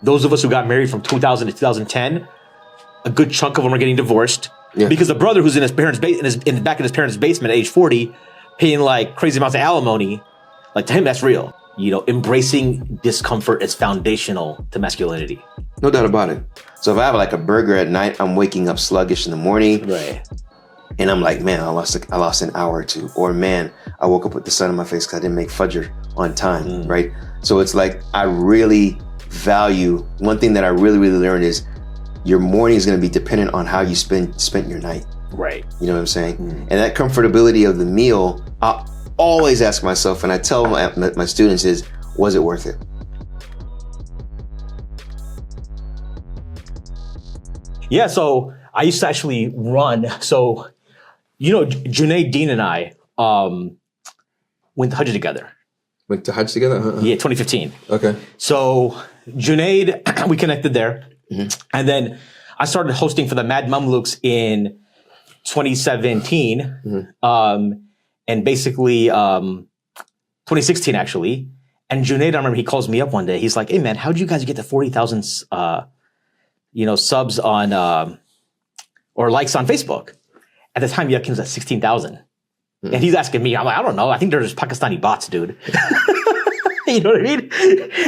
those of us who got married from 2000 to 2010, a good chunk of them are getting divorced because the brother who's in his parents' back in his parents' basement at age 40, paying like crazy amounts of alimony, like to him that's real. You know, embracing discomfort is foundational to masculinity. No doubt about it. So if I have like a burger at night, I'm waking up sluggish in the morning. Right. And I'm like, man, I lost an hour or two. Or man, I woke up with the sun in my face because I didn't make fajr on time, right? So it's like, I really value, one thing that I really, really learned is your morning is going to be dependent on how you spent your night. Right. You know what I'm saying? And that comfortability of the meal, I always ask myself, and I tell my students is, was it worth it? Yeah, so I used to actually run. So, you know, Junaid, Dean, and I went to Hajj together. Went to Hajj together? Yeah, 2015. Okay. So Junaid, we connected there. And then I started hosting for the Mad Mamluks in 2017. And basically 2016, actually. And Junaid, I remember he calls me up one day. He's like, hey, man, how'd you guys get to 40,000 subs on or likes on Facebook? At the time, Yaqeen was at 16,000. And he's asking me, I'm like, I don't know. I think they're just Pakistani bots, dude. You know what I mean?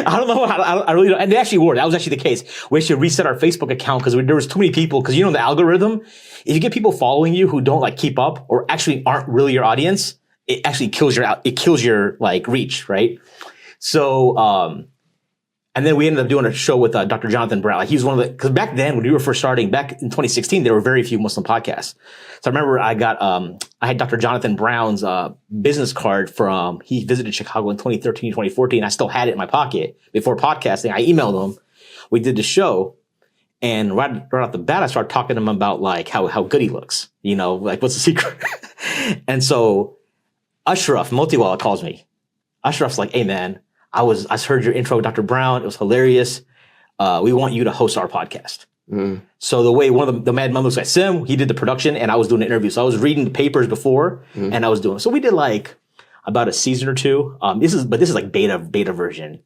I don't know. I really don't. And they actually were. That was actually the case. We actually reset our Facebook account because there was too many people. Because you know the algorithm, if you get people following you who don't like keep up or actually aren't really your audience, it actually kills your like reach, right? So, and then we ended up doing a show with Dr. Jonathan Brown. Like he was one of the, because back then when we were first starting, back in 2016, there were very few Muslim podcasts. So I remember I had Dr. Jonathan Brown's business card from, he visited Chicago in 2013, 2014. I still had it in my pocket before podcasting. I emailed him. We did the show. And right off the bat, I started talking to him about like how good he looks. You know, like what's the secret? And so Ashraf Motiwala calls me. Ashraf's like, hey man, I heard your intro with Dr. Brown. It was hilarious. We want you to host our podcast. So the way one of the Mad Mamluks at Sim, he did the production and I was doing the interview. So I was reading the papers before and I was doing, so we did like about a season or two. This is like beta version.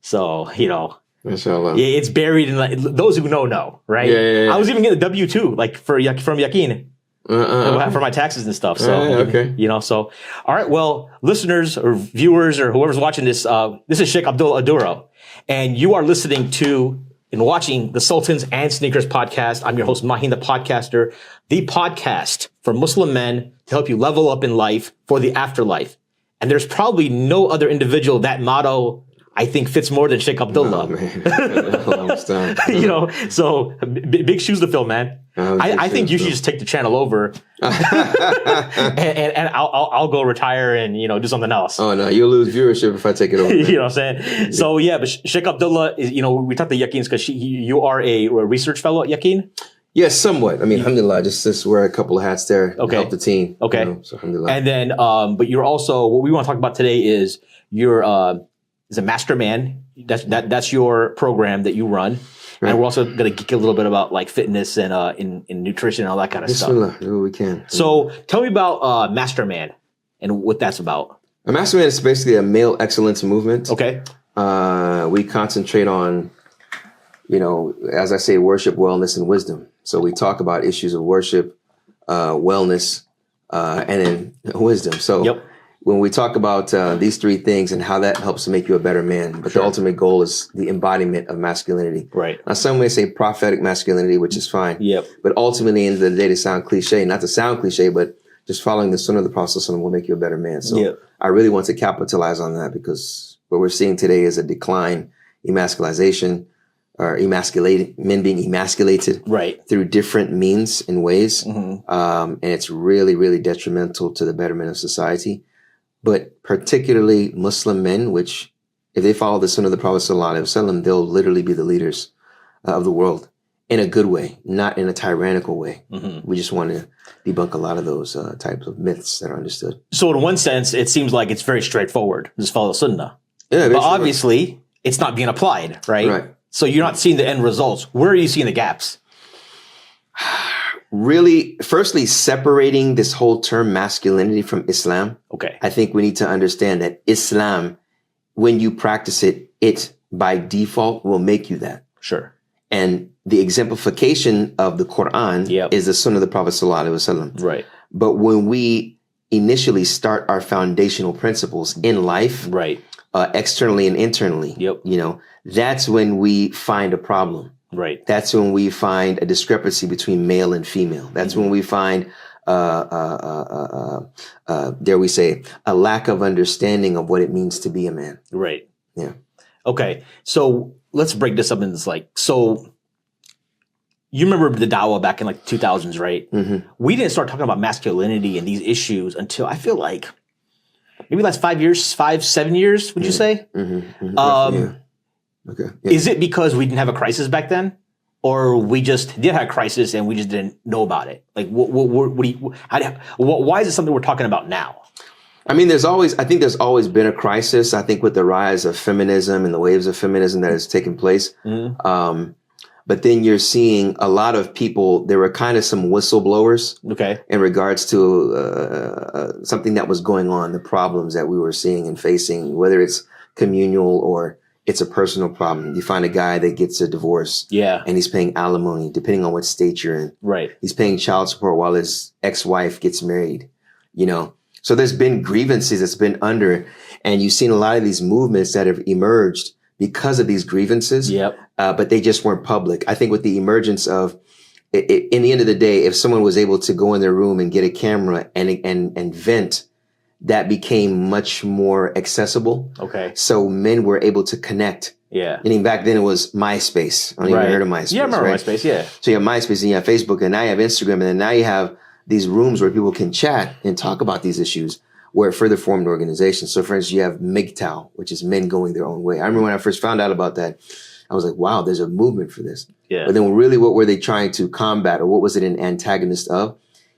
So, you know, Inshallah. Yeah, it's buried in like, those who know, right? Yeah. I was even getting a W-2 like from Yaqeen. For my taxes and stuff. So, you know, so, all right. Well, listeners or viewers or whoever's watching this, this is Shaykh Abdullah Oduro, and you are listening to and watching the Sultans and Sneakers podcast. I'm your host, Maheen, the podcaster, the podcast for Muslim men to help you level up in life for the afterlife. And there's probably no other individual that motto I think fits more than Shaykh Abdullah. Oh, man. You know, so big shoes to fill, man. I think you should just take the channel over and I'll go retire and, you know, do something else. Oh, no, you'll lose viewership if I take it over. You know what I'm saying? So, yeah, but Shaykh Abdullah is, you know, we talked to Yaqeen because you are a research fellow at Yaqeen? Yes, somewhat. I mean, alhamdulillah, just wear a couple of hats there to help the team. Okay. You know, so alhamdulillah. And then, but you're also, what we want to talk about today is you're a master man. That's your program that you run. Right. And we're also going to geek a little bit about like fitness and in nutrition and all that kind of stuff. Do what we can. So tell me about Master Man and what that's about. A Master Man is basically a male excellence movement. Okay. We concentrate on, you know, as I say, worship, wellness, and wisdom. So we talk about issues of worship, wellness, and then wisdom. So when we talk about these three things and how that helps to make you a better man, but the ultimate goal is the embodiment of masculinity. Right. Now, some may say prophetic masculinity, which is fine. Yep. But ultimately, in the end of the day, they sound cliche. Not to sound cliche, but just following the sunnah of the Prophet will make you a better man. So I really want to capitalize on that because what we're seeing today is a decline, emasculization, or men being emasculated through different means and ways. And it's really, really detrimental to the betterment of society. But particularly Muslim men, which if they follow the sunnah of the Prophet ﷺ, they'll literally be the leaders of the world in a good way, not in a tyrannical way. We just want to debunk a lot of those types of myths that are understood. So in one sense, it seems like it's very straightforward. Just follow sunnah. Yeah, but obviously, it's not being applied, right? Right. So you're not seeing the end results. Where are you seeing the gaps? Really, firstly, separating this whole term masculinity from Islam. Okay. I think we need to understand that Islam, when you practice it, it by default will make you that. Sure. And the exemplification of the Quran is the Sunnah of the Prophet sallallahu alaihi wasallam. Right. But when we initially start our foundational principles in life, right, externally and internally, you know, that's when we find a problem. Right. That's when we find a discrepancy between male and female. That's when we find, dare we say, a lack of understanding of what it means to be a man. Right. Yeah. Okay. So let's break this up into so you remember the dawah back in like 2000s, right? Mm-hmm. We didn't start talking about masculinity and these issues until I feel like maybe last 7 years, would you say? Mm-hmm. Mm-hmm. Okay. Yeah. Is it because we didn't have a crisis back then? Or we just did have a crisis and we just didn't know about it? Like, why is it something we're talking about now? I mean, I think there's always been a crisis. I think with the rise of feminism and the waves of feminism that has taken place. Mm-hmm. But then you're seeing a lot of people, there were kind of some whistleblowers in regards to something that was going on, the problems that we were seeing and facing, whether it's communal or it's a personal problem. You find a guy that gets a divorce and he's paying alimony, depending on what state you're in. Right. He's paying child support while his ex-wife gets married, you know. So there's been grievances that's been under, and you've seen a lot of these movements that have emerged because of these grievances, but they just weren't public. I think with the emergence of, in the end of the day, if someone was able to go in their room and get a camera and vent, that became much more accessible. Okay. So men were able to connect. Yeah. And even back then it was MySpace. I don't even heard of MySpace. Yeah, I remember MySpace, yeah. So you have MySpace and you have Facebook and now you have Instagram and then now you have these rooms where people can chat and talk about these issues where it further formed organizations. So for instance, you have MGTOW, which is men going their own way. I remember when I first found out about that, I was like, wow, there's a movement for this. Yeah. But then really what were they trying to combat or what was it an antagonist of?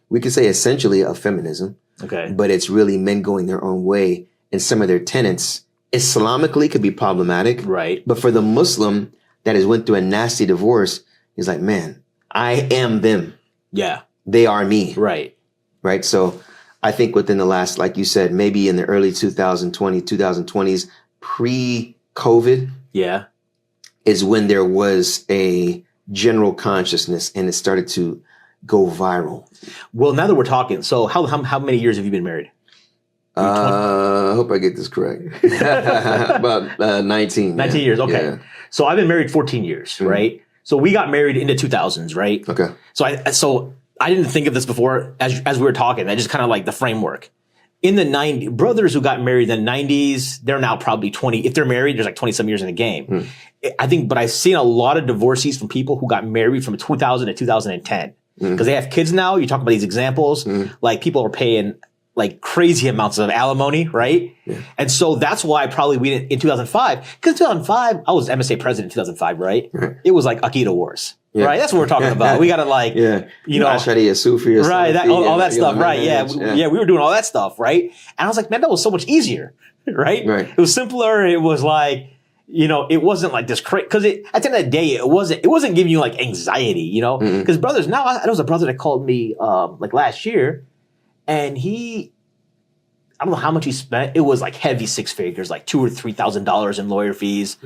We could say essentially of feminism. Okay. But it's really men going their own way and some of their tenets Islamically could be problematic. Right. But for the Muslim that has went through a nasty divorce, he's like, man, I am them. Yeah. They are me. Right. Right. So I think within the last, like you said, maybe in the early 2020s, pre-COVID. Yeah. Is when there was a general consciousness and it started to go viral. Well, now that we're talking, so how many years have you been married? I hope I get this correct. About 19. 19 years, okay. Yeah. So I've been married 14 years, right? So we got married in the 2000s, right? Okay. So I didn't think of this before as we were talking. I just kind of like the framework. In the 90s, brothers who got married in the 90s, they're now probably 20. If they're married, there's like 20 some years in the game. I think, but I've seen a lot of divorcees from people who got married from 2000 to 2010. Because they have kids now. You talk about these examples, like people are paying like crazy amounts of alimony, right? Yeah. And so that's why probably we didn't in 2005. Because in 2005, I was MSA president in 2005, right? It was like Aqidah wars. Yeah. Right, that's what we're talking about. We got to like, you know, Ashari, Sufi, or right, all that stuff, right? Yeah, we were doing all that stuff, right? And I was like, man, that was so much easier, right? It was simpler. It was like, you know, it wasn't like this crazy because at the end of the day, it wasn't giving you like anxiety, you know, because brothers. Now, there was a brother that called me like last year, and I don't know how much he spent. It was like heavy six figures, like $2,000 or $3,000 in lawyer fees.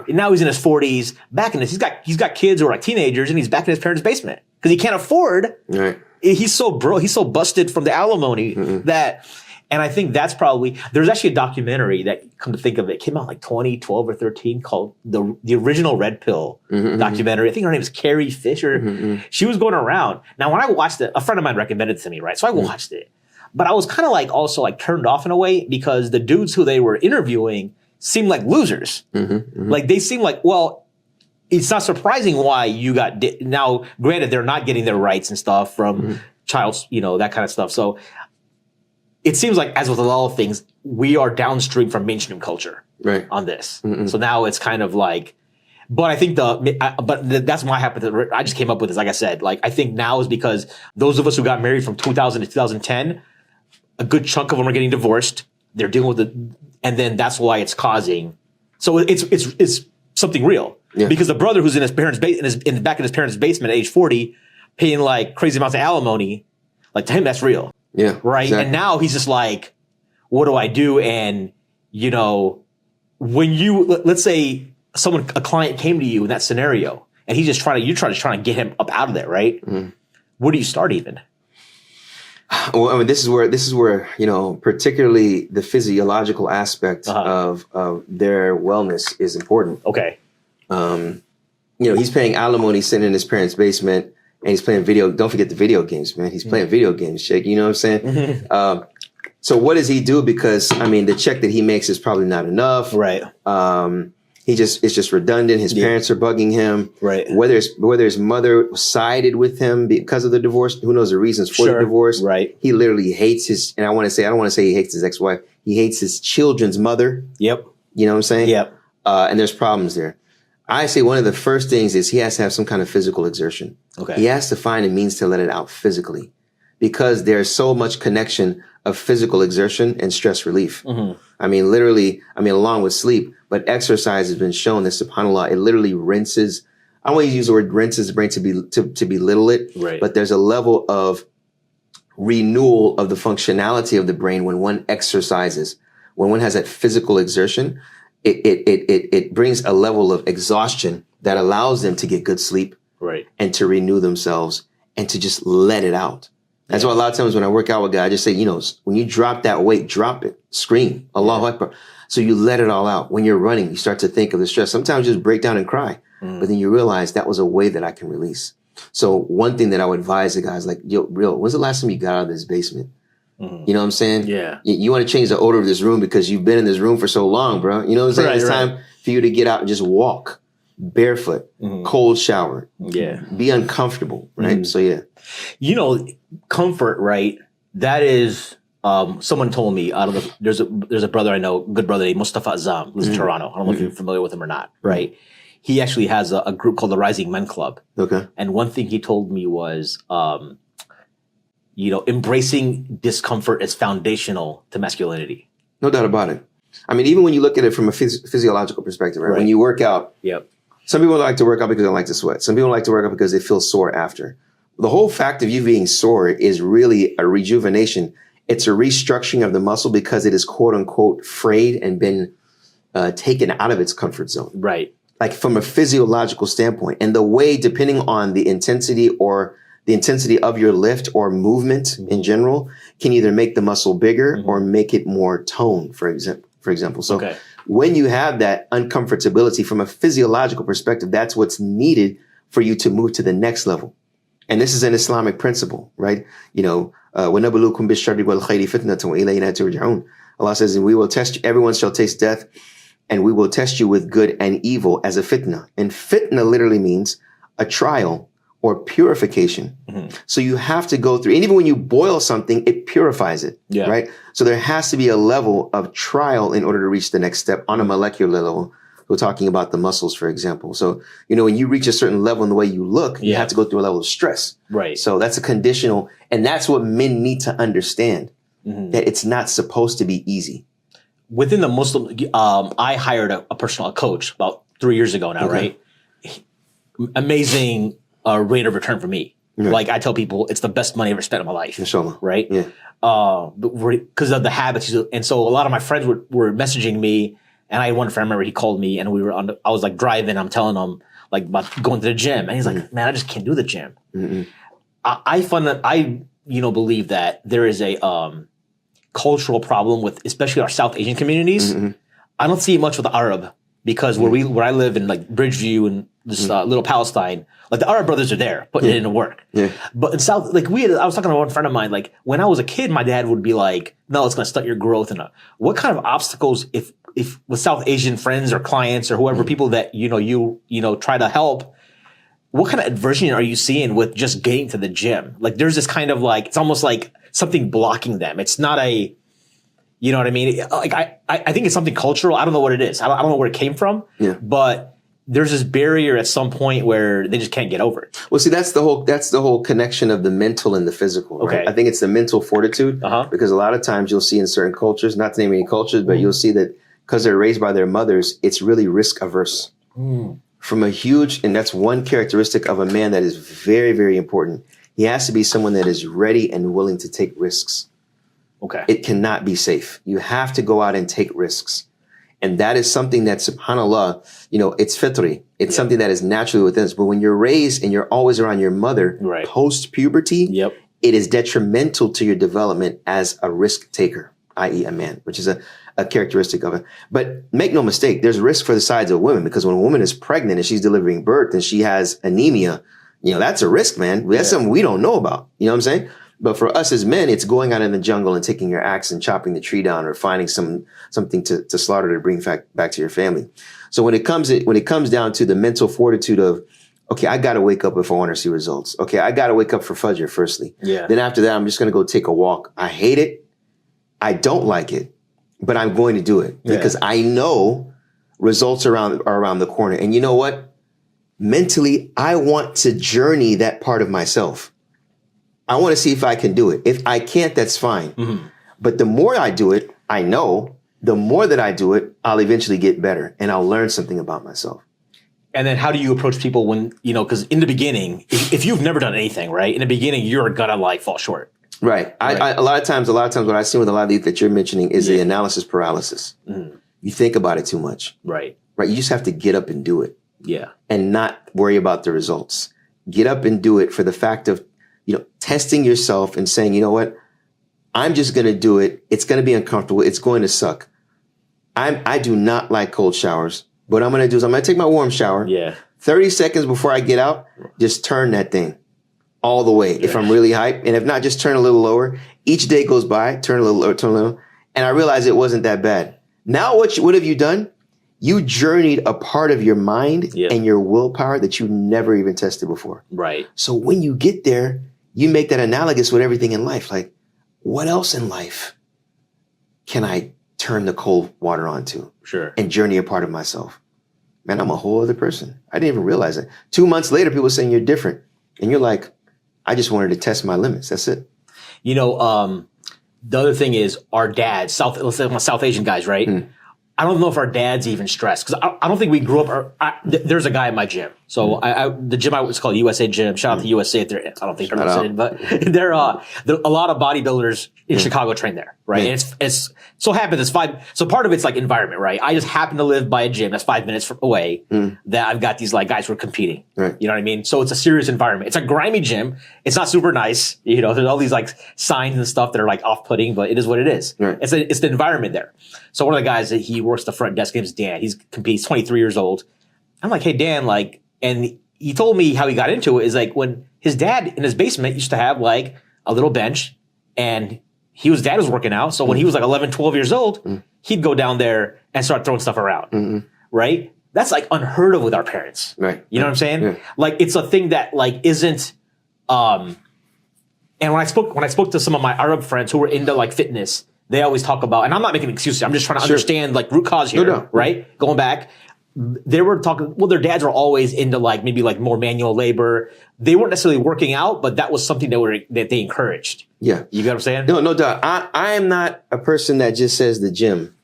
And now he's in his 40s. Back in this, he's got kids who are like teenagers, and he's back in his parents' basement because he can't afford. Right. He's so broke. He's so busted from the alimony that. And I think that's probably there's actually a documentary that, come to think of it, came out like 2012 or 13 called the original Red Pill documentary. I think her name is Carrie Fisher. She was going around. Now, when I watched it, a friend of mine recommended it to me, right? So I watched it. But I was kind of like also like turned off in a way because the dudes who they were interviewing seemed like losers. Like they seemed like, well, it's not surprising why you got now. Granted, they're not getting their rights and stuff from child, you know, that kind of stuff. So it seems like, as with a lot of things, we are downstream from mainstream culture on this. So now it's kind of like, but I think that's my hypothesis. I just came up with this, like I said, like I think now is because those of us who got married from 2000 to 2010. A good chunk of them are getting divorced. They're dealing with it, and then that's why it's causing. So it's something real because the brother who's in his parents' back in his parents' basement at age 40, paying like crazy amounts of alimony, like to him that's real. Yeah, right. Exactly. And now he's just like, what do I do? And you know, when you let's say a client came to you in that scenario, and you're trying to get him up out of there, right? Mm-hmm. Where do you start even? Well, I mean, this is where, you know, particularly the physiological aspect of their wellness is important. Okay. You know, he's paying alimony, sitting in his parents' basement, and he's playing don't forget the video games, man. He's playing video games, Shaykh. You know what I'm saying? Mm-hmm. So what does he do? Because, I mean, the check that he makes is probably not enough. Right. It's just redundant. His parents are bugging him. Right. Whether his mother sided with him because of the divorce, who knows the reasons for the divorce. Right. He literally hates I don't want to say he hates his ex-wife. He hates his children's mother. Yep. You know what I'm saying? Yep. And there's problems there. I say one of the first things is he has to have some kind of physical exertion. Okay. He has to find a means to let it out physically, because there's so much connection of physical exertion and stress relief. Mm-hmm. I mean, literally, along with sleep, but exercise has been shown that, subhanAllah, it literally rinses. I don't want to use the word rinses the brain to belittle it, right. But there's a level of renewal of the functionality of the brain when one exercises, when one has that physical exertion. It brings a level of exhaustion that allows them to get good sleep, right, and to renew themselves and to just let it out. That's why a lot of times when I work out with guys, I just say, you know, when you drop that weight, drop it, scream, Allahu Akbar. So you let it all out. When you're running, you start to think of the stress. Sometimes you just break down and cry, but then you realize that was a way that I can release. So one thing that I would advise the guys, like, yo, real, when's the last time you got out of this basement? Mm-hmm. You know what I'm saying? Yeah. You want to change the odor of this room because you've been in this room for so long, bro. You know what I'm saying? It's time for you to get out and just walk barefoot, cold shower. Yeah. Be uncomfortable, right? So, yeah. You know, comfort, right? That is, someone told me, I don't know, there's a brother I know, good brother named Mustafa Azam, who's in Toronto. I don't know if you're familiar with him or not, right? He actually has a group called the Rising Men Club. Okay. And one thing he told me was, you know, embracing discomfort is foundational to masculinity. No doubt about it. I mean, even when you look at it from a physiological perspective, right? When you work out, some people like to work out because they like to sweat. Some people like to work out because they feel sore after. The whole fact of you being sore is really a rejuvenation. It's a restructuring of the muscle because it is, quote unquote, frayed and been taken out of its comfort zone. Right. Like from a physiological standpoint. And the way, depending on the intensity of your lift or movement in general, can either make the muscle bigger or make it more toned, for example. So when you have that uncomfortability from a physiological perspective, that's what's needed for you to move to the next level. And this is an Islamic principle, right? You know, وَنَبْلُوكُمْ بِالشَّرِّ وَالْخَيْرِ فِتْنَةً وَإِلَيْنَا تُرْجَعُونَ. Allah says, and we will test you, everyone shall taste death, and we will test you with good and evil as a fitna. And fitna literally means a trial or purification. So you have to go through, and even when you boil something, it purifies it, right? So there has to be a level of trial in order to reach the next step on a molecular level. We're talking about the muscles, for example. So, you know, when you reach a certain level in the way you look, you have to go through a level of stress. Right. So that's a conditional, and that's what men need to understand, that it's not supposed to be easy. Within the Muslim, I hired a personal coach about 3 years ago now, right? Amazing rate of return for me. Right. Like I tell people, it's the best money I ever spent in my life. Inshallah. Right? Yeah. Because of the habits. And so a lot of my friends were messaging me, and I had one friend, I remember he called me, and I was like driving, I'm telling him like about going to the gym. And he's like, man, I just can't do the gym. I find that I believe that there is a cultural problem with especially our South Asian communities. I don't see it much with the Arab, because where I live in like Bridgeview and this little Palestine, like the Arab brothers are there putting it into work. Yeah. But in South, like I was talking to one friend of mine, like when I was a kid, my dad would be like, no, it's going to stunt your growth. And what kind of obstacles if with South Asian friends or clients or whoever, people that, you try to help, what kind of aversion are you seeing with just getting to the gym? Like there's this kind of like, it's almost like something blocking them. It's not a, you know what I mean? Like I think it's something cultural. I don't know what it is. I don't know where it came from, but there's this barrier at some point where they just can't get over it. Well, see, that's the whole connection of the mental and the physical. Right? Okay. I think it's the mental fortitude, because a lot of times you'll see in certain cultures, not to name any cultures, but you'll see that because they're raised by their mothers, it's really risk averse. From a huge, and that's one characteristic of a man that is very, very important. He has to be someone that is ready and willing to take risks. Okay. It cannot be safe. You have to go out and take risks. And that is something that, subhanAllah, it's fitri. It's something that is naturally within us. But when you're raised and you're always around your mother post-puberty, it is detrimental to your development as a risk taker, i.e. a man, which is a characteristic of it. But make no mistake, there's risk for the sides of women, because when a woman is pregnant and she's delivering birth and she has anemia, that's a risk, man. That's something we don't know about. You know what I'm saying? But for us as men, it's going out in the jungle and taking your axe and chopping the tree down, or finding something to slaughter to bring back to your family. So when it comes down to the mental fortitude of, okay, I got to wake up if I want to see results. Okay, I got to wake up for Fajr firstly. Then after that, I'm just going to go take a walk. I hate it. I don't like it, but I'm going to do it because I know results are around the corner. And you know what? Mentally, I want to journey that part of myself. I want to see if I can do it. If I can't, that's fine. But the more I do it, I know the more that I do it, I'll eventually get better and I'll learn something about myself. And then how do you approach people when, because in the beginning, if you've never done anything, right? In the beginning, you're gonna fall short. Right. A lot of times what I've seen with a lot of these that you're mentioning is the analysis paralysis. You think about it too much. Right. You just have to get up and do it. And not worry about the results. Get up and do it for the fact of, testing yourself and saying, you know what, I'm just going to do it. It's going to be uncomfortable. It's going to suck. I do not like cold showers. What I'm going to do is I'm going to take my warm shower. 30 seconds before I get out, just turn that thing all the way. If I'm really hyped, and if not, just turn a little lower. Each day goes by, turn a little lower, turn a little, and I realize it wasn't that bad. Now what have you done? You journeyed a part of your mind and your willpower that you never even tested before. So when you get there, you make that analogous with everything in life. Like, what else in life can I turn the cold water onto? And journey a part of myself? Man, I'm a whole other person. I didn't even realize it. 2 months later, people saying you're different. And you're like, I just wanted to test my limits. That's it. The other thing is our dads, let's say South Asian guys, right? I don't know if our dads even stress, because I don't think we grew up. There's a guy in my gym. So the gym was called USA Gym. Shout out to USA. I don't think they're listening, but there are a lot of bodybuilders in Chicago train there, right? And it's so happens it's 5. So part of it's like environment, right? I just happen to live by a gym that's 5 minutes away. That I've got these like guys who are competing. You know what I mean? So it's a serious environment. It's a grimy gym. It's not super nice. There's all these like signs and stuff that are like off-putting, but it is what it is. It's the environment there. So one of the guys that he works the front desk, his name's Dan. He's 23 years old. I'm like, hey Dan, and he told me how he got into it is like when his dad in his basement used to have like a little bench, and dad was working out. So when he was like 11, 12 years old, he'd go down there and start throwing stuff around. Right? That's like unheard of with our parents. You know what I'm saying? Like it's a thing that like isn't, and when I spoke to some of my Arab friends who were into like fitness, they always talk about, and I'm not making excuses, I'm just trying to understand like root cause here, right? Going back, they were talking, their dads were always into like maybe like more manual labor. They weren't necessarily working out, but that was something that they encouraged. You get what I'm saying? No doubt. I am not a person that just says the gym.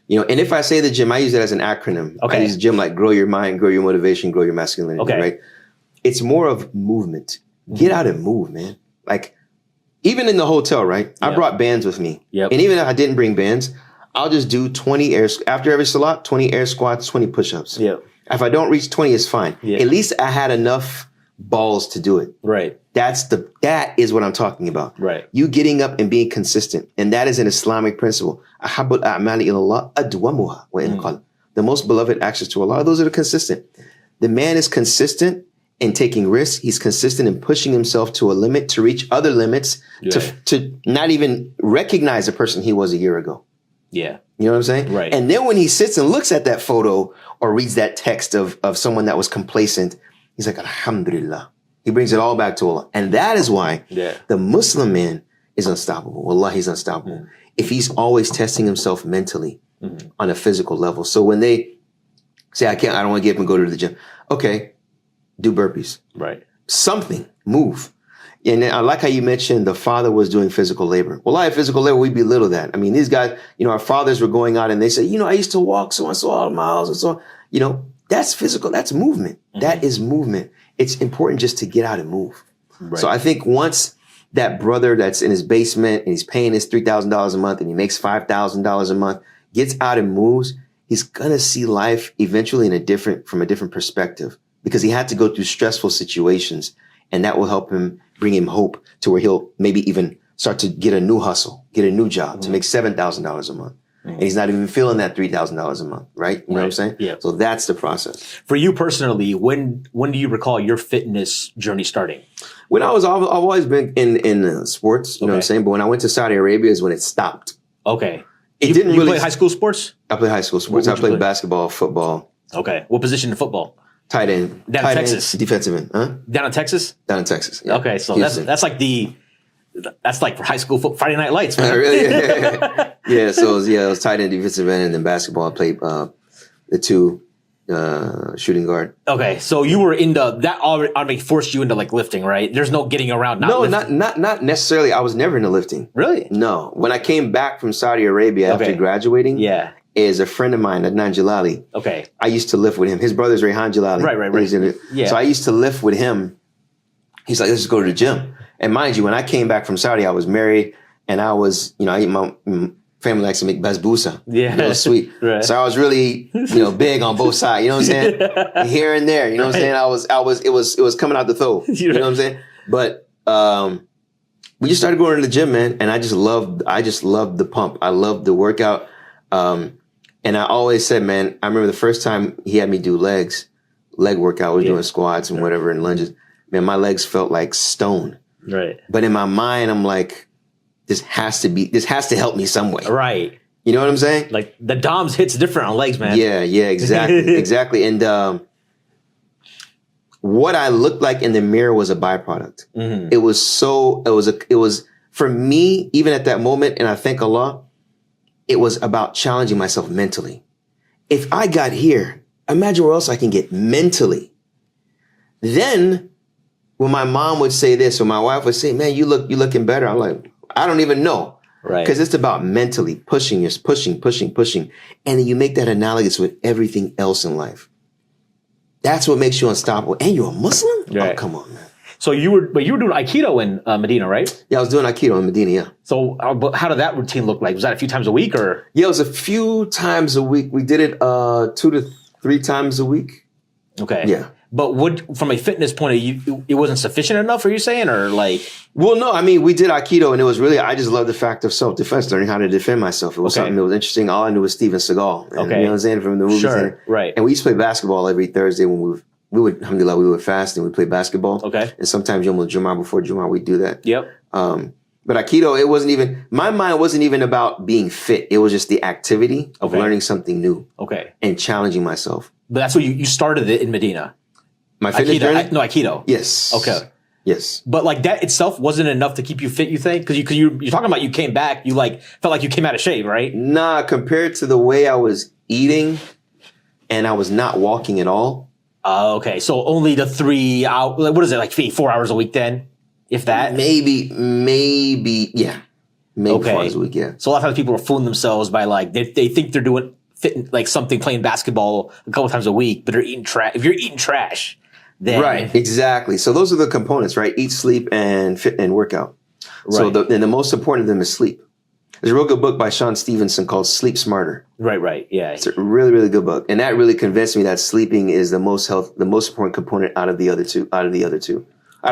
And if I say the gym, I use it as an acronym. I use gym like grow your mind, grow your motivation, grow your masculinity, right? It's more of movement. Get out and move, man. Like, even in the hotel, right? I brought bands with me. And even if I didn't bring bands, I'll just do 20 after every salat, 20 air squats, 20 push-ups. If I don't reach 20, it's fine. At least I had enough balls to do it. That is what I'm talking about. You getting up and being consistent. And that is an Islamic principle. أَحَبُّ الْأَعْمَالِ إِلَى اللَّهِ أَدْوَمُهَا وَإِنْ قَلَّ. The most beloved actions to Allah, those are the consistent. The man is consistent in taking risks. He's consistent in pushing himself to a limit, to reach other limits, to not even recognize the person he was a year ago. You know what I'm saying? And then when he sits and looks at that photo or reads that text of someone that was complacent, he's like, Alhamdulillah. He brings it all back to Allah. And that is why the Muslim man is unstoppable. Wallah, he's unstoppable. If he's always testing himself mentally on a physical level. So when they say, I don't want to get up and go to the gym. Okay. Do burpees. Something. Move. And I like how you mentioned the father was doing physical labor. Well, physical labor, we belittle that. I mean, these guys, our fathers were going out and they say, I used to walk so and so all miles and so on. That's physical. That's movement. That is movement. It's important just to get out and move. So I think once that brother that's in his basement and he's paying his $3,000 a month and he makes $5,000 a month, gets out and moves, he's going to see life eventually from a different perspective, because he had to go through stressful situations, and that will help him, bring him hope to where he'll maybe even start to get a new hustle, get a new job to make $7,000 a month. And he's not even feeling that $3,000 a month, right? You know what I'm saying? Yeah. So that's the process. For you personally, when do you recall your fitness journey starting? When I've always been in sports, you know what I'm saying? But when I went to Saudi Arabia is when it stopped. Okay. It didn't you really play high school sports? I played high school sports. I played basketball, football. Okay. What position in football? Tight end. Down in Texas. Defensive end. Huh? Down in Texas? Down in Texas. Yeah. Okay, so that's like for high school Friday Night Lights, man. Really? Yeah. So it was tight end, defensive end, and then basketball. I played the two shooting guard. Okay, so you were into that already forced you into like lifting, right? There's no getting around. Not necessarily. I was never into lifting. Really? No. When I came back from Saudi Arabia after graduating, is a friend of mine, Adnan Jalali. Okay. I used to lift with him. His brother's Rehan Jalali. Right. So I used to lift with him. He's like, let's just go to the gym. And mind you, when I came back from Saudi, I was married, and I was, I eat my family likes to make basbousa. Yeah. Real sweet. Right. So I was really, big on both sides. You know what I'm saying? Here and there. You know what I'm saying? It was coming out the throat. You know what I'm saying? But we just started going to the gym, man, and I just loved the pump. I loved the workout. And I always said, man, I remember the first time he had me do leg workout. We were doing squats and whatever and lunges. Man, my legs felt like stone. Right. But in my mind, I'm like, this has to help me some way. Right. You know what I'm saying? Like the DOMS hits different on legs, man. Yeah, exactly. Exactly. And what I looked like in the mirror was a byproduct. Mm-hmm. It was for me, even at that moment, and I thank Allah, it was about challenging myself mentally. If I got here, imagine where else I can get mentally. Then when my mom would say this, or my wife would say, man, you're looking better. I'm like, I don't even know. Right. Because it's about mentally pushing. And then you make that analogous with everything else in life. That's what makes you unstoppable. And you're a Muslim? Right. Oh, come on, man. So you were doing Aikido in Medina, right? Yeah, I was doing Aikido in Medina, yeah. So how did that routine look like? Was that a few times a week or? Yeah, it was a few times a week. We did it 2 to 3 times a week. Okay. Yeah. But from a fitness point of view, it wasn't sufficient enough, are you saying? Or like? Well, no, I mean, we did Aikido and it was really, I just love the fact of self-defense, learning how to defend myself. It was something that was interesting. All I knew was Steven Seagal. And, you know what I'm saying? From the movies. Sure, right. And we used to play basketball every Thursday when we would, alhamdulillah, we would fast and we'd play basketball. Okay. And sometimes Yom al-Jum'ah, before Jum'ah, we'd do that. Yep. But Aikido, it wasn't even, my mind wasn't even about being fit. It was just the activity of learning something new. Okay. And challenging myself. But that's what you started it in Medina. My fitness journey? No, Aikido. Yes. Okay. Yes. But like that itself wasn't enough to keep you fit, you think? Because you're talking about you came back, you like felt like you came out of shape, right? Nah, compared to the way I was eating and I was not walking at all. Okay. So only the 3 hours, what is it, like 4 hours a week then? If that? Maybe, yeah. Maybe 4 hours a week, yeah. So a lot of times people are fooling themselves by like, they think they're doing fit, like something, playing basketball a couple times a week, but they're eating trash. If you're eating trash, then. Right, exactly. So those are the components, right? Eat, sleep, and fit and workout. Right. So the most important of them is sleep. There's a real good book by Sean Stevenson called Sleep Smarter. Right, yeah. It's a really, really good book. And that really convinced me that sleeping is the most important component out of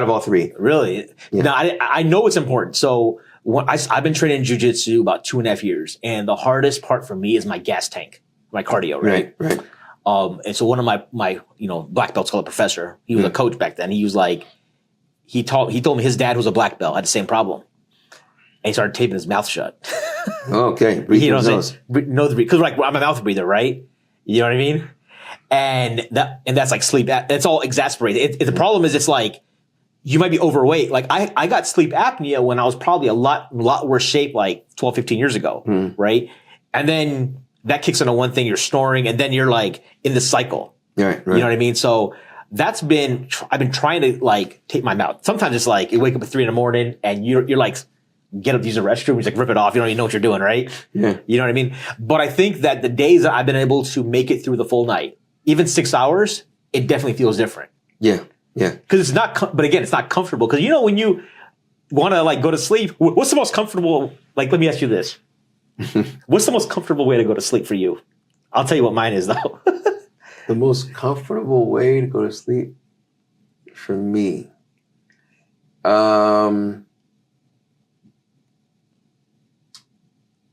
all 3. Really? Yeah. Now, I know it's important. So I've been training jiu-jitsu about 2.5 years. And the hardest part for me is my gas tank, my cardio, right? Right. And so one of my black belts called a professor. He was a coach back then. He was like, he told me his dad was a black belt, had the same problem. And he started taping his mouth shut. Okay. You know what I'm saying? Because like I'm a mouth breather, right? You know what I mean? And that's like sleep. It's all exasperated. The problem is it's like, you might be overweight. Like I got sleep apnea when I was probably a lot worse shape, like 12, 15 years ago. Right. And then that kicks into one thing, you're snoring, and then you're like in the cycle. Right. You know what I mean? So I've been trying to like tape my mouth. Sometimes it's like you wake up at 3 a.m. and you're like, get up to use the restroom, you like rip it off. You don't even know what you're doing, right? Yeah. You know what I mean? But I think that the days that I've been able to make it through the full night, even 6 hours, it definitely feels different. Yeah. Yeah. Because it's not, but again, it's not comfortable. Because when you want to like go to sleep, what's the most comfortable, like, let me ask you this. What's the most comfortable way to go to sleep for you? I'll tell you what mine is though. The most comfortable way to go to sleep for me. Or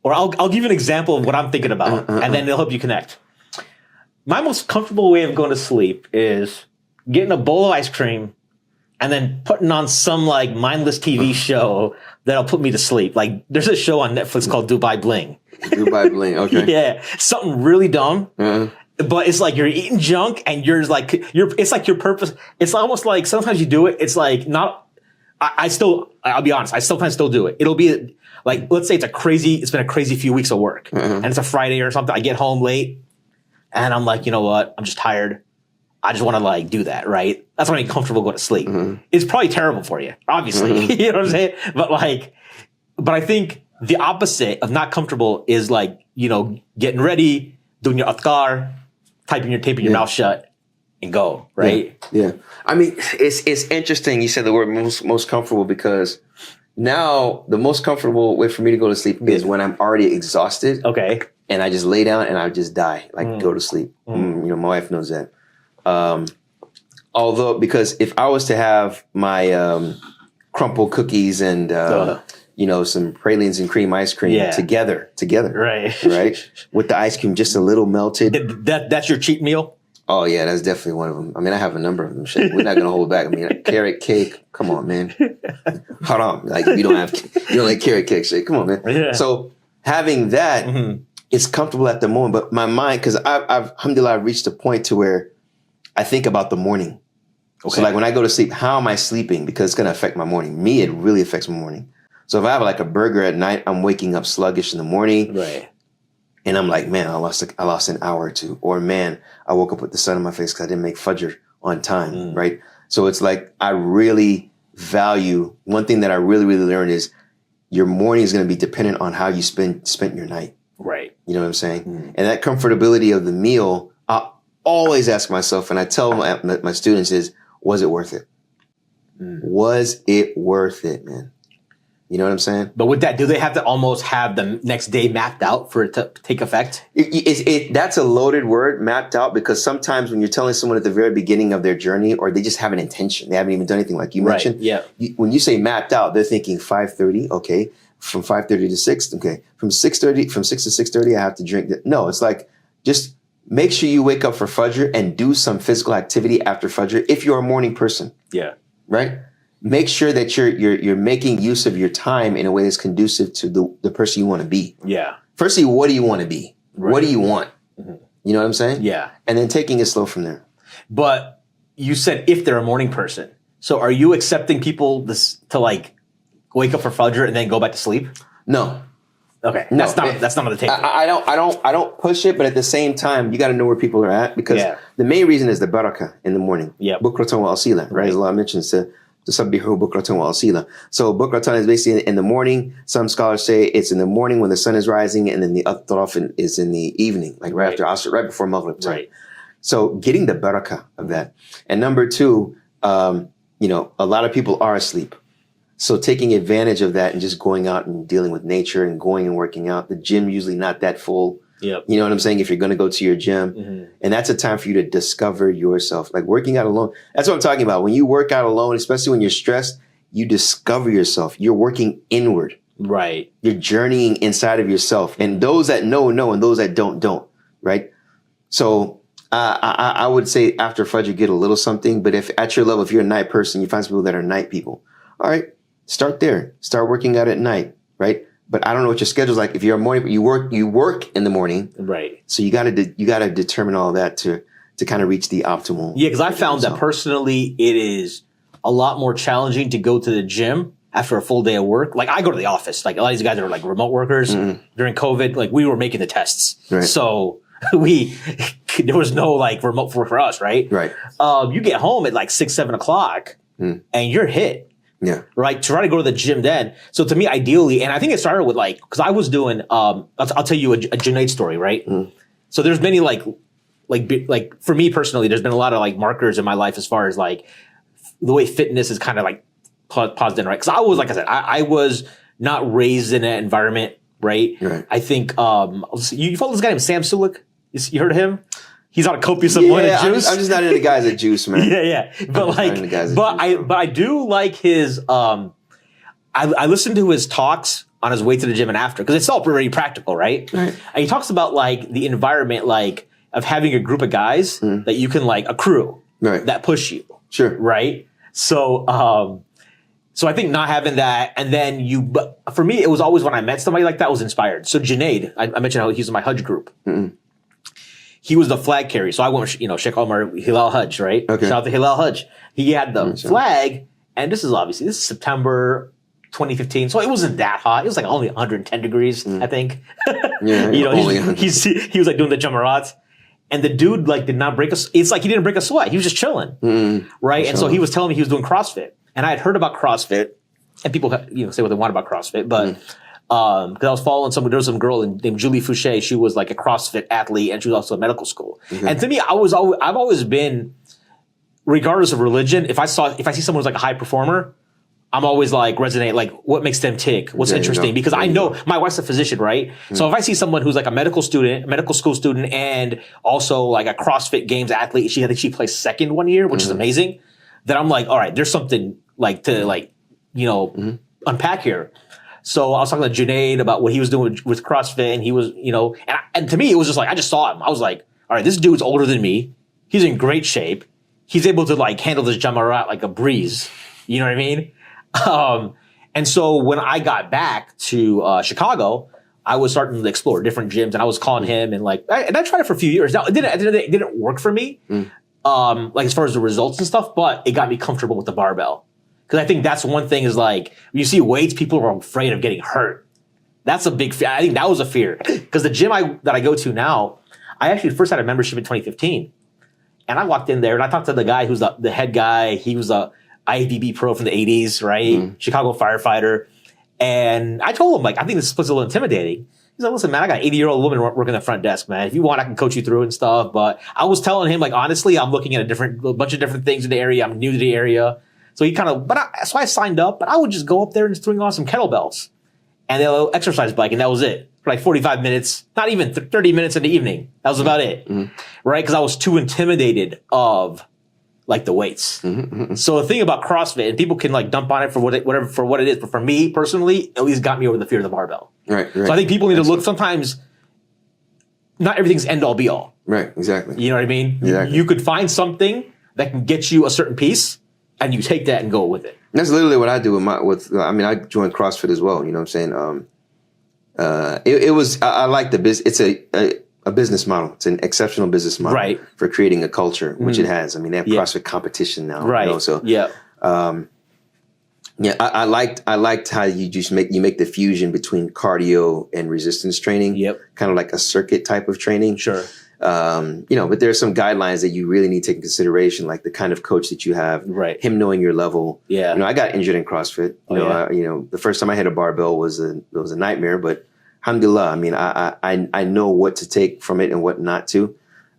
I'll give you an example of what I'm thinking about, and then it'll help you connect. My most comfortable way of going to sleep is getting a bowl of ice cream and then putting on some like mindless TV show that'll put me to sleep. Like there's a show on Netflix called Dubai Bling. Dubai Bling, okay. Yeah, something really dumb. But it's like you're eating junk and it's like your purpose. It's almost like sometimes you do it. It's like not, I'll be honest, I sometimes still do it. It'll be like, let's say it's been a crazy few weeks of work and it's a Friday or something. I get home late and I'm like, you know what? I'm just tired. I just want to like do that, right? That's when I'm comfortable going to sleep. It's probably terrible for you, obviously. You know what I'm saying? But I think the opposite of not comfortable is like, you know, getting ready, doing your adhkar, taping your mouth shut and go, right? Yeah. I mean, it's interesting. You said the word most comfortable because now the most comfortable way for me to go to sleep is when I'm already exhausted. Okay. And I just lay down and I just die, like go to sleep. You know, my wife knows that. Although, because if I was to have my crumple cookies and you know, some pralines and cream ice cream together, right, with the ice cream just a little melted. That's your cheat meal. Oh yeah, that's definitely one of them. I mean, I have a number of them. Shit. We're not gonna hold back. I mean, carrot cake. Come on, man. Hold on, like you don't like carrot cake. Shit. Come on, man. Yeah. So having that, it's comfortable at the moment, but my mind, because I've alhamdulillah, I've reached a point to where I think about the morning. Okay. So like when I go to sleep, how am I sleeping? Because it's gonna affect my morning. Me, it really affects my morning. So if I have like a burger at night, I'm waking up sluggish in the morning. Right. And I'm like, man, I lost an hour or two. Or man, I woke up with the sun in my face because I didn't make fajr on time. Right. So it's like, I really value, one thing that I really, really learned is your morning is going to be dependent on how you spent your night. Right. You know what I'm saying? And that comfortability of the meal, I always ask myself, and I tell my students is, was it worth it? Was it worth it, man? You know what I'm saying? But with that, do they have to almost have the next day mapped out for it to take effect? That's a loaded word, mapped out, because sometimes when you're telling someone at the very beginning of their journey, or they just have an intention, they haven't even done anything like you mentioned. Yeah. When you say mapped out, they're thinking 5:30, okay. From 5:30 to 6, okay. From 6 to 6:30, I have to drink. No, it's like, just make sure you wake up for Fajr and do some physical activity after Fajr if you're a morning person. Yeah. Right? Make sure that you're making use of your time in a way that's conducive to the person you want to be. Yeah. Firstly, what do you want to be? Right. What do you want? You know what I'm saying? Yeah. And then taking it slow from there. But you said if they're a morning person. So are you accepting people to like wake up for Fajr and then go back to sleep? No. Okay. No, that's not on the table. I don't push it, but at the same time, you got to know where people are at, because the main reason is the barakah in the morning. Yeah. Bukratan wa asila, right? As Allah mentions to sabbihu bukratan wa asila. So bukratan is basically in the morning. Some scholars say it's in the morning when the sun is rising, and then the atraf is in the evening, like right after Asr, right before Maghrib time. Right. So getting the barakah of that. And number two, you know, a lot of people are asleep. So taking advantage of that and just going out and dealing with nature and going and working out. The gym usually not that full. Yep. You know what I'm saying? If you're going to go to your gym. And that's a time for you to discover yourself. Like working out alone. That's what I'm talking about. When you work out alone, especially when you're stressed, you discover yourself. You're working inward. Right. You're journeying inside of yourself. And those that know, and those that don't. Right? So I would say after Fajr, get a little something. But if at your level, if you're a night person, you find some people that are night people. All right. Start there. Start working out at night, right? But I don't know what your schedule's like. If you're a morning, you work in the morning, right? So you got to determine all that to kind of reach the optimal. Yeah, because I found that personally, it is a lot more challenging to go to the gym after a full day of work. Like I go to the office. Like a lot of these guys are like remote workers during COVID. Like we were making the tests, right. So there was no like remote work for us, right? Right. You get home at like 6, 7 o'clock, and you're hit. Yeah. Right. Try to go to the gym then. So to me, ideally, and I think it started with like, because I was doing, I'll tell you a Junaid story, right? So there's many like for me personally, there's been a lot of like markers in my life as far as like the way fitness is kind of like paused in, right? Because I was, like I said, I was not raised in that environment, right? I think, you follow this guy named Sam Sulek? You heard of him? He's on a copious amount of juice. I'm just not into guys that juice, man. Yeah. But I do like his. I listened to his talks on his way to the gym and after, because it's all pretty practical, right? And he talks about like the environment, like of having a group of guys that you can like a crew that push you. Sure. Right. So, so I think not having that, and then but for me, it was always when I met somebody like that, I was inspired. So Junaid, I mentioned how he's in my Hajj group. He was the flag carrier. So I went, Sheikh Omar Hilal Hajj, right? Okay. Shout out to Hilal Hajj. He had the flag, and this is September 2015. So it wasn't that hot. It was like only 110 degrees, I think. He was like doing the Jamarat. And the dude like did not break it's like he didn't break a sweat. He was just chilling. Right? And so he was telling me he was doing CrossFit. And I had heard about CrossFit, and people say what they want about CrossFit, but because I was following there was some girl named Julie Fouché. She was like a CrossFit athlete, and she was also in medical school. And to me, I've always been, regardless of religion, if I see someone who's like a high performer, I'm always like resonate, like what makes them tick, what's interesting, because I know my wife's a physician, right? So if I see someone who's like a medical school student, and also like a CrossFit Games athlete, I think she placed second one year, which is amazing. Then I'm like, all right, there's something like to unpack here. So I was talking to Junaid about what he was doing with CrossFit, and he was, and to me, it was just like, I just saw him. I was like, all right, this dude's older than me. He's in great shape. He's able to like handle this Jamarat like a breeze. You know what I mean? And so when I got back to Chicago, I was starting to explore different gyms, and I was calling him and I tried it for a few years. Now it didn't work for me, like as far as the results and stuff, but it got me comfortable with the barbell. Because I think that's one thing is like, when you see weights, people are afraid of getting hurt. That's a big fear. I think that was a fear. Because the gym that I go to now, I actually first had a membership in 2015. And I walked in there and I talked to the guy who's the head guy. He was a IFBB pro from the 80s, right? Chicago firefighter. And I told him, like, I think this was a little intimidating. He's like, listen, man, I got an 80-year-old woman working the front desk, man. If you want, I can coach you through and stuff. But I was telling him, like, honestly, I'm looking at a bunch of different things in the area. I'm new to the area. So he so I signed up, but I would just go up there and just throw on some kettlebells and a little exercise bike, and that was it. For like 45 minutes, not even 30 minutes in the evening. That was about it. Right? Because I was too intimidated of like the weights. So the thing about CrossFit, and people can like dump on it for what it is, but for me personally, at least got me over the fear of the barbell. Right. So I think people need to look, sometimes not everything's end all be all. Right, exactly. You know what I mean? Exactly. You could find something that can get you a certain piece, and you take that and go with it. That's literally what I do I joined CrossFit as well. You know what I'm saying? I like the business. It's a business model. It's an exceptional business model for creating a culture, which it has. I mean, they have CrossFit competition now. Right. I liked how you just make the fusion between cardio and resistance training. Kind of like a circuit type of training. Sure. But there are some guidelines that you really need to take into consideration, like the kind of coach that you have, him knowing your level. I got injured in CrossFit. The first time I hit a barbell was a nightmare, but alhamdulillah, I mean, I know what to take from it and what not to.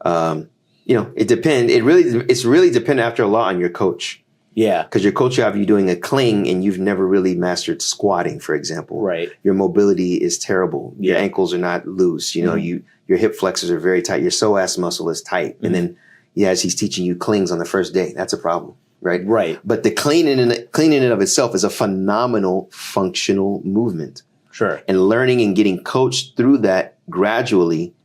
It depends. It's really dependent after a lot on your coach. Yeah. Because your coach will have you doing a cling and you've never really mastered squatting, for example. Right. Your mobility is terrible. Your ankles are not loose. Your hip flexors are very tight. Your psoas muscle is tight. And then, as he's teaching you clings on the first day, that's a problem. Right. Right. But the clean in and of itself is a phenomenal functional movement. Sure. And learning and getting coached through that gradually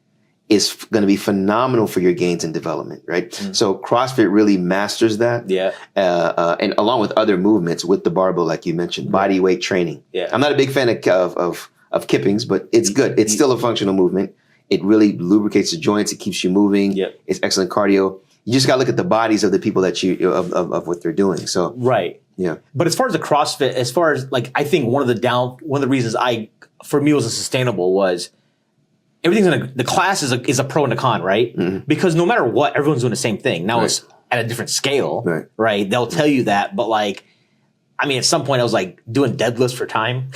is going to be phenomenal for your gains and development, right? So CrossFit really masters that. Yeah. And along with other movements with the barbell, like you mentioned, body weight training. Yeah. I'm not a big fan of kippings, but it's good. It's still a functional movement. It really lubricates the joints. It keeps you moving. Yeah. It's excellent cardio. You just got to look at the bodies of the people that of what they're doing. So right. Yeah. But as far as the CrossFit, I think one of the reasons for me wasn't sustainable was everything's the class is a pro and a con, right? Because no matter what, everyone's doing the same thing. Now it's at a different scale, right? They'll tell you that, but at some point I was like doing deadlifts for time.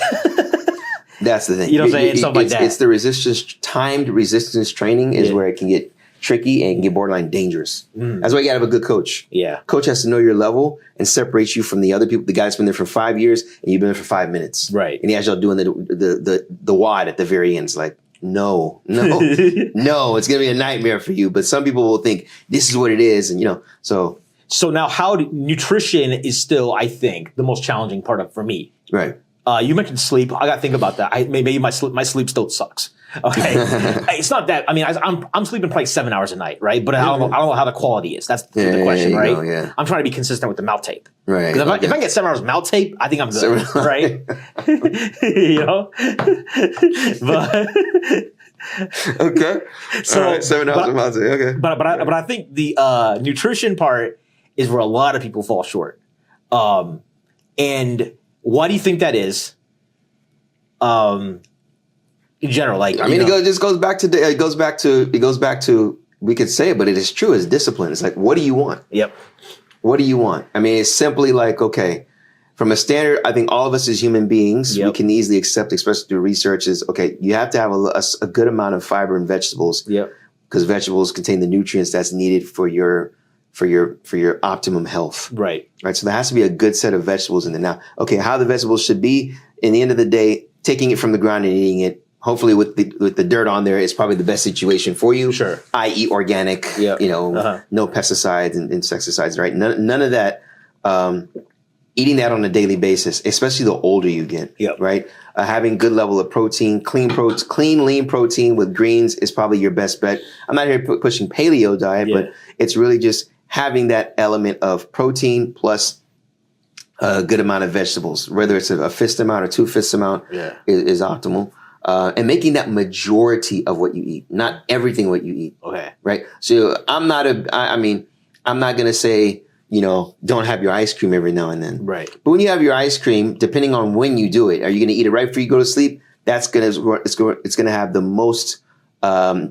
That's the thing. You know what I'm saying? Stuff like that. It's the timed resistance training is where it can get tricky and get borderline dangerous. That's why you gotta have a good coach. Yeah. Coach has to know your level and separate you from the other people. The guy's been there for 5 years and you've been there for 5 minutes. Right. And he has y'all doing the WOD at the very end. It's like, No, it's going to be a nightmare for you. But some people will think this is what it is. And, so now nutrition is still, I think, the most challenging part for me. Right. You mentioned sleep. I got to think about that. Maybe my sleep still sucks. Okay. It's not that. I mean, I'm sleeping probably 7 hours a night, right? But I don't know how the quality is. That's the question, right? I'm trying to be consistent with the mouth tape. Right. Because if I get 7 hours mouth tape, I think I'm good, right? But okay. So, all right, 7 hours of mouth tape. Okay. But I think the nutrition part is where a lot of people fall short. And why do you think that is? In general, like it goes back to we could say it, but it is true. It's discipline. It's like, what do you want? Yep. What do you want? I mean, it's simply like, okay, from a standard, I think all of us as human beings, we can easily accept, especially through research, is okay. You have to have a good amount of fiber in vegetables. Yep. Because vegetables contain the nutrients that's needed for your optimum health. Right. Right. So there has to be a good set of vegetables in there. Now, okay, how the vegetables should be, in the end of the day, taking it from the ground and eating it, hopefully with the dirt on there, is probably the best situation for you. Sure. I.e. organic, no pesticides and insecticides, right? None of that. Eating that on a daily basis, especially the older you get, right? Having good level of protein, clean, lean protein with greens is probably your best bet. I'm not here pushing paleo diet, but it's really just having that element of protein plus a good amount of vegetables, whether it's a fist amount or 2/5 amount is optimal. And making that majority of what you eat, not everything what you eat. Okay. Right. So I'm not going to say, don't have your ice cream every now and then. Right. But when you have your ice cream, depending on when you do it, are you going to eat it right before you go to sleep? It's going to have the most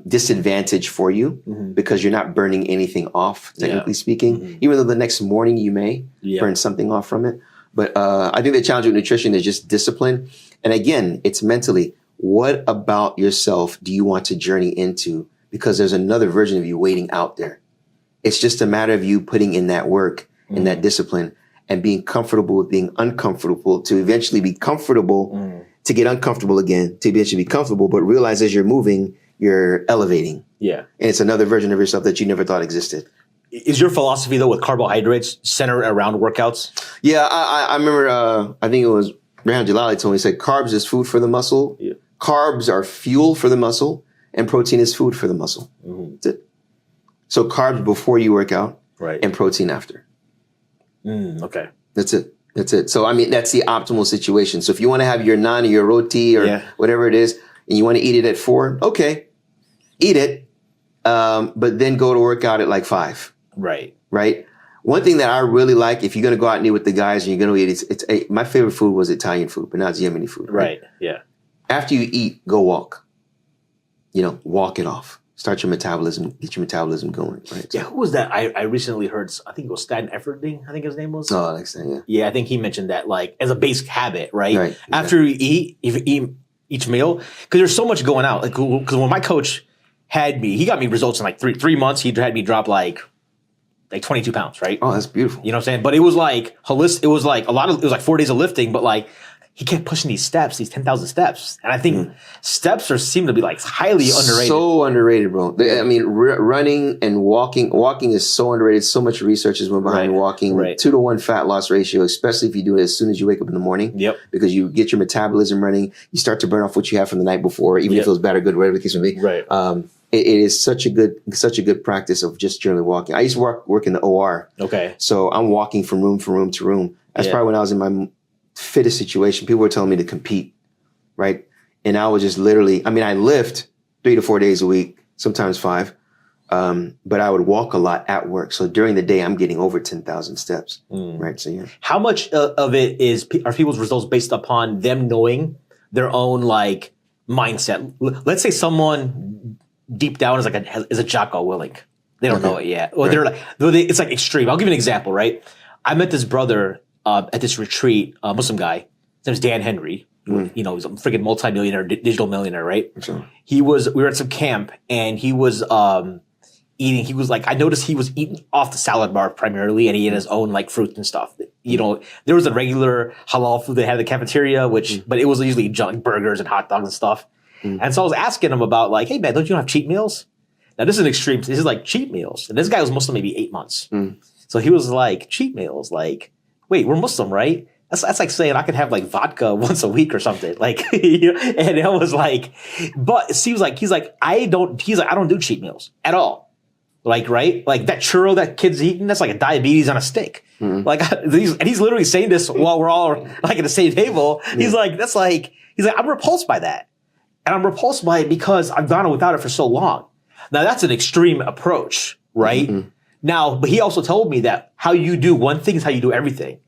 disadvantage for you because you're not burning anything off, technically speaking, even though the next morning you may burn something off from it. But I think the challenge with nutrition is just discipline. And again, it's mentally, what about yourself do you want to journey into? Because there's another version of you waiting out there. It's just a matter of you putting in that work and that discipline and being comfortable with being uncomfortable to eventually be comfortable, to get uncomfortable again, to eventually be comfortable, but realize as you're moving, you're elevating. Yeah. And it's another version of yourself that you never thought existed. Is your philosophy, though, with carbohydrates centered around workouts? Yeah, I remember, I think it was Rehan Jalali told me, he said, carbs is food for the muscle. Yeah. Carbs are fuel for the muscle, and protein is food for the muscle. That's it. So carbs before you work out, and protein after. Okay. That's it. So, I mean, that's the optimal situation. So if you want to have your naan or your roti or whatever it is, and you want to eat it at 4, okay, eat it, but then go to work out at like 5. Right. One thing that I really like, if you're going to go out and eat with the guys and you're going to eat, my favorite food was Italian food, but now it's Yemeni food. Right. Yeah. After you eat, go walk. Walk it off. Start your metabolism, get your metabolism going. Right. Yeah. Who was that? I recently heard, I think it was Stan Efferding, I think his name was. Oh, I like Stan, yeah. Yeah, I think he mentioned that like as a basic habit, right? Exactly. After you eat, if you eat each meal, because there's so much going out. Like, because when my coach had me, he got me results in like three months. He had me drop like 22 pounds, right? Oh, that's beautiful. You know what I'm saying? But it was like holistic. It was like it was like 4 days of lifting, but like he kept pushing these 10,000 steps. And I think steps seem to be like highly underrated. So underrated, bro. I mean, running and walking is so underrated. So much research has went behind walking. 2-to-1 fat loss ratio, especially if you do it as soon as you wake up in the morning. Yep. Because you get your metabolism running. You start to burn off what you have from the night before, even if it was bad or good, whatever the case may be. Right. It is such a good practice of just generally walking. I used to work in the OR. Okay. So I'm walking from room to room. That's probably when I was in my fittest situation. People were telling me to compete, right? And I was just literally, I lift 3 to 4 days a week, sometimes 5. But I would walk a lot at work. So during the day, I'm getting over 10,000 steps, right? So yeah. How much of it are people's results based upon them knowing their own like mindset? Let's say someone deep down is a Jocko Willink. They don't know it yet. Or it's like extreme. I'll give you an example, right? I met this brother at this retreat, Muslim guy. His name's Dan Henry. He's a freaking multi-millionaire, digital millionaire, right? Sure. We were at some camp and he was eating. He was like, I noticed he was eating off the salad bar primarily, and he had his own like fruit and stuff. There was a regular halal food they had at the cafeteria, but it was usually junk burgers and hot dogs and stuff. And so I was asking him about like, hey man, don't you have cheat meals? Now this is an extreme. This is like cheat meals. And this guy was Muslim maybe 8 months. So he was like, cheat meals, like, wait, we're Muslim, right? That's like saying I could have like vodka once a week or something. Like, you know, and it was like, but it seems like he's like, I don't do cheat meals at all. Like, right? Like that churro that kid's eating, that's like a diabetes on a stick. Like, he's literally saying this while we're all like at the same table. He's like, I'm repulsed by that. And I'm repulsed by it because I've gone without it for so long. Now that's an extreme approach, right? Now, but he also told me that how you do one thing is how you do everything.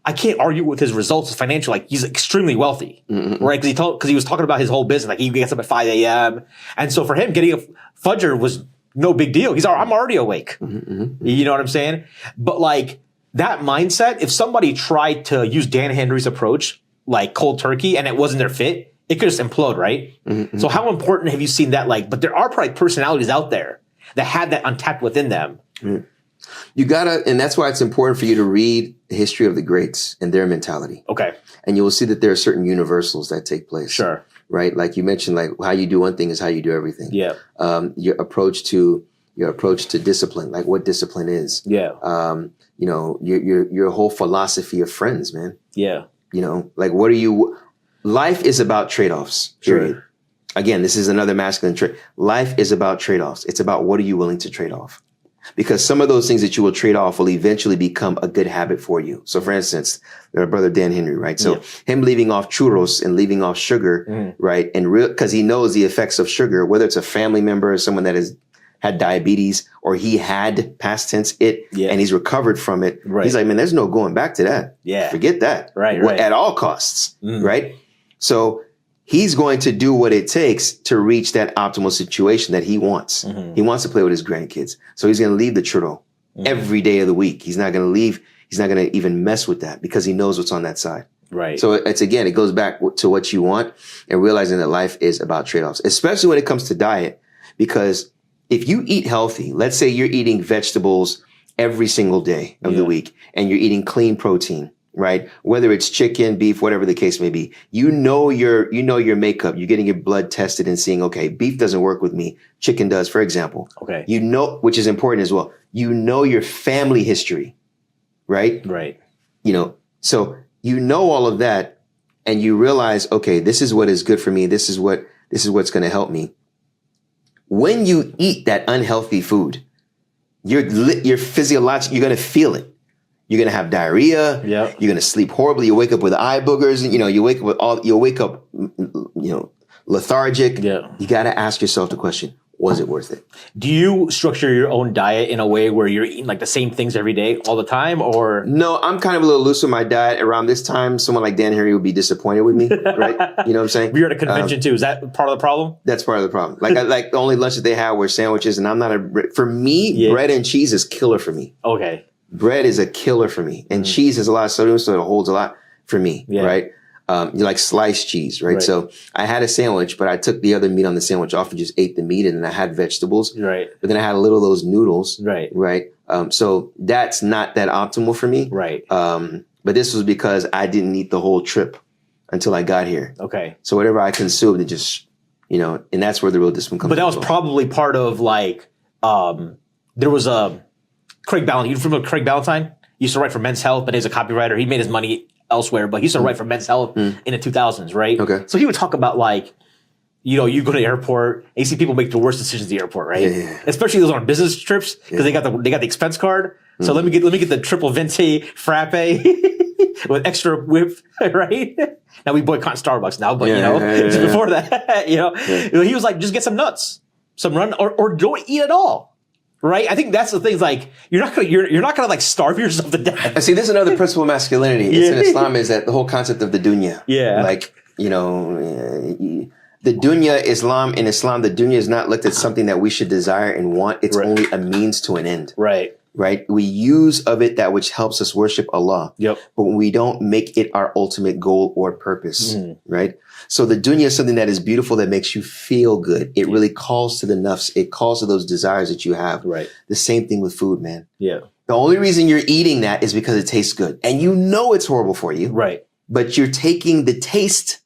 I can't argue with his results financial. Like he's extremely wealthy, right? Because he was talking about his whole business. Like he gets up at 5 a.m. And so for him, getting a fudger was no big deal. I'm already awake. You know what I'm saying? But like that mindset, if somebody tried to use Dan Henry's approach, like cold turkey, and it wasn't their fit, it could just implode, right? So how important have you seen that? Like, but there are probably personalities out there that had that untapped within them. You gotta, and that's why it's important for you to read the history of the greats and their mentality. Okay. And you will see that there are certain universals that take place. Sure. Right? Like you mentioned, like how you do one thing is how you do everything. Yeah. Your approach to discipline, like what discipline is. Yeah. You know, your whole philosophy of friends, man. Yeah. You know, like life is about trade-offs, period. Sure. Again, this is another masculine trait. Life is about trade-offs. It's about what are you willing to trade off? Because some of those things that you will trade off will eventually become a good habit for you. So for instance, our brother Dan Henry, right? So him leaving off churros and leaving off sugar, right? And because he knows the effects of sugar, whether it's a family member or someone that has had diabetes or he had past tense and he's recovered from it. Right. He's like, man, there's no going back to that. Yeah. Forget that. Right. At all costs. Right. So he's going to do what it takes to reach that optimal situation that he wants. He wants to play with his grandkids. So he's going to leave the churro every day of the week. He's not going to leave. He's not going to even mess with that because he knows what's on that side. Right. So it goes back to what you want and realizing that life is about trade-offs, especially when it comes to diet, because if you eat healthy, let's say you're eating vegetables every single day of the week and you're eating clean protein, right? Whether it's chicken, beef, whatever the case may be, you know your makeup, you're getting your blood tested and seeing, okay, beef doesn't work with me. Chicken does, for example. Okay. You know, which is important as well. You know your family history, right? Right. You know, so you know all of that and you realize, okay, this is what is good for me. This is what's going to help me. When you eat that unhealthy food, you're physiological, you're going to feel it. You're going to have diarrhea. Yep. You're going to sleep horribly. You wake up with eye boogers. You know, you'll wake up, lethargic. Yeah. You got to ask yourself the question, was it worth it? Do you structure your own diet in a way where you're eating like the same things every day all the time or? No, I'm kind of a little loose with my diet. Around this time, someone like Dan Henry would be disappointed with me, right? You know what I'm saying? You're at a convention too. Is that part of the problem? That's part of the problem. Like the only lunch that they had were sandwiches and I'm not for me, bread and cheese is killer for me. Okay. Bread is a killer for me. And cheese has a lot of sodium, so it holds a lot for me, right? You like sliced cheese, right? So I had a sandwich, but I took the other meat on the sandwich off and just ate the meat and then I had vegetables. Right. But then I had a little of those noodles. Right. Right. So that's not that optimal for me. Right. But this was because I didn't eat the whole trip until I got here. Okay. So whatever I consumed, it just, and that's where the real discipline comes in. But that was probably part of like, there was a Craig Ballantyne. You familiar with Craig Ballantyne? He used to write for Men's Health, but he's a copywriter. He made his money elsewhere, but he used to write for Men's Health in the 2000s, right? Okay. So he would talk about like, you go to the airport and you see people make the worst decisions at the airport, right? Yeah. Especially those on business trips because they got the expense card. So let me get the triple venti frappe with extra whip, right? Now we boycott Starbucks now, but before that, he was like, just get some nuts, some run or don't eat at all. Right, I think that's the thing. Is like you're not gonna like starve yourself to death. See, this is another principle of masculinity. It's in Islam is that the whole concept of the dunya. Yeah, like the dunya in Islam, the dunya is not looked at something that we should desire and want. It's only a means to an end. Right. Right. We use of it that which helps us worship Allah. Yep. But we don't make it our ultimate goal or purpose. Right. So the dunya is something that is beautiful, that makes you feel good. It really calls to the nafs. It calls to those desires that you have. Right. The same thing with food, man. Yeah. The only reason you're eating that is because it tastes good. And you know it's horrible for you. Right. But you're taking the taste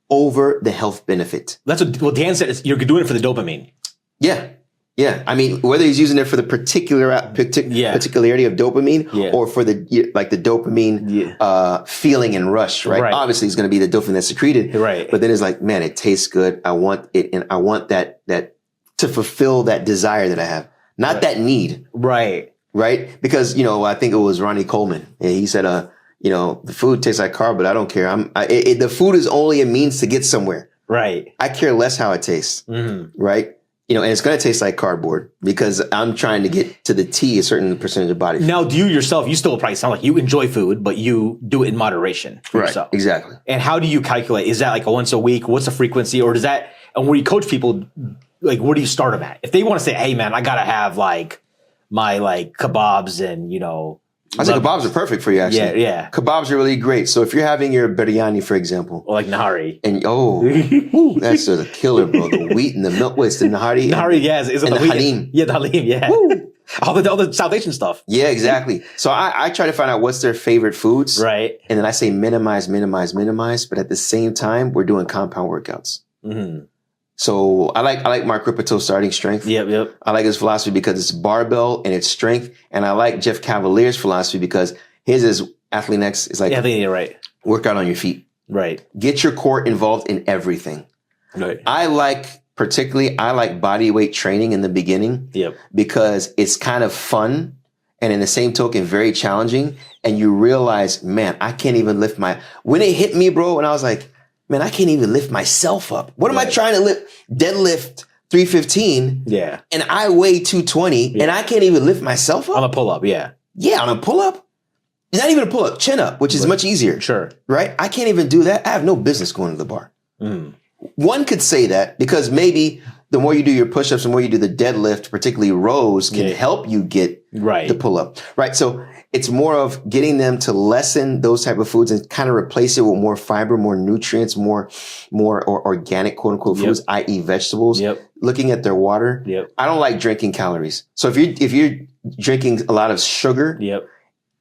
over the health benefit. That's what Dan said. Is you're doing it for the dopamine. Yeah. Yeah. I mean, whether he's using it for the particularity of dopamine or for the dopamine feeling and rush, right? Obviously, it's going to be the dopamine that's secreted. Right. But then it's like, man, it tastes good. I want it, and I want that to fulfill that desire that I have, not that need. Right. Right. Because, I think it was Ronnie Coleman. And he said, the food tastes like carb, but I don't care. The food is only a means to get somewhere. Right. I care less how it tastes. Mm-hmm. Right. And it's going to taste like cardboard because I'm trying to get to the T a certain percentage of body fat. Now, do you yourself, you still probably sound like you enjoy food, but you do it in moderation for yourself. Exactly. And how do you calculate? Is that like a once a week? What's the frequency? Or does that, and when you coach people, like, where do you start them at? If they want to say, hey, man, I got to have like my like kebabs and, I think kebabs are perfect for you, actually. Yeah. Kebabs are really great. So if you're having your biryani, for example. Or like nahari. And that's a killer, bro. The wheat and the milk. Wait, it's the nahari? Nahari, yes. Is it and the halim. Yeah, the halim, yeah. All the South Asian stuff. Yeah, exactly. So I try to find out what's their favorite foods. Right. And then I say minimize. But at the same time, we're doing compound workouts. Mm-hmm. So I like Mark Ripeto's starting strength. Yep. I like his philosophy because it's barbell and it's strength. And I like Jeff Cavalier's philosophy because his is Athlete Next. It's like work out on your feet. Right. Get your core involved in everything. Right. I like body weight training in the beginning. Yep. Because it's kind of fun and in the same token very challenging. And you realize, man, I can't even lift when it hit me, bro, and I was like, man, I can't even lift myself up. What am I trying to deadlift 315? Yeah. And I weigh 220 and I can't even lift myself up? On a pull-up, yeah. Yeah, on a pull-up. Not even a pull-up, chin up, which is much easier. Sure. Right? I can't even do that. I have no business going to the bar. Mm. One could say that because maybe the more you do your push-ups, the more you do the deadlift, particularly rows, can help you get the pull-up. Right? So it's more of getting them to lessen those type of foods and kind of replace it with more fiber, more nutrients, more or organic, quote unquote, foods, i.e. vegetables. Yep. Looking at their water. Yep. I don't like drinking calories. So if you're drinking a lot of sugar,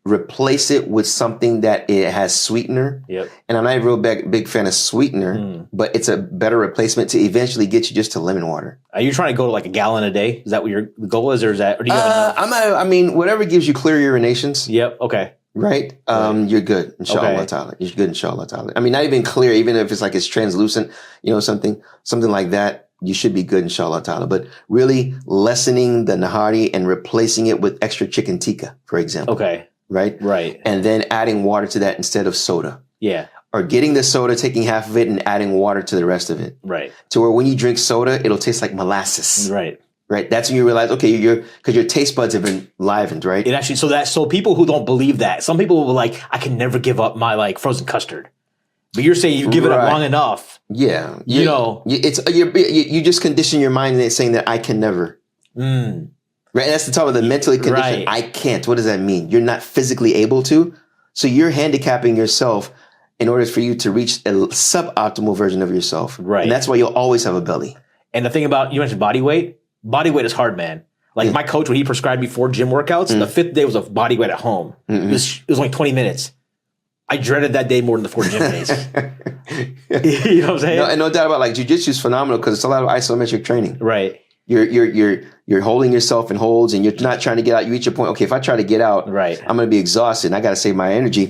replace it with something that it has sweetener. Yep. And I'm not a real big fan of sweetener, but it's a better replacement to eventually get you just to lemon water. Are you trying to go to like a gallon a day? Is that what your goal is, or is that? Or do you I mean, whatever gives you clear urinations. Yep. Okay. Right. You're good. Inshallah ta'ala. You're good. Inshallah ta'ala. I mean, not even clear, even if it's like it's translucent, something like that. You should be good, inshallah ta'ala. But really lessening the nahari and replacing it with extra chicken tikka, for example. Okay. Right? Right. And then adding water to that instead of soda. Yeah. Or getting the soda, taking half of it and adding water to the rest of it. Right. To where when you drink soda, it'll taste like molasses. Right. Right. That's when you realize, okay, because your taste buds have been livened, right? It actually, so people who don't believe that, some people will be like, I can never give up my like frozen custard. But you're saying you give it up long enough. Yeah. You just condition your mind in saying that I can never. Mm. Right. And that's the top of the mentally conditioned. I can't. What does that mean? You're not physically able to. So you're handicapping yourself in order for you to reach a suboptimal version of yourself. Right. And that's why you'll always have a belly. And the thing about, you mentioned body weight. Body weight is hard, man. Like my coach, when he prescribed me 4 gym workouts, the 5th day was a body weight at home. Mm-hmm. It was only 20 minutes. I dreaded that day more than the 4 gym days. You know what I'm saying? No doubt about like jiu-jitsu is phenomenal because it's a lot of isometric training. Right. You're holding yourself in holds and you're not trying to get out. You reach a point, okay, if I try to get out, I'm going to be exhausted and I got to save my energy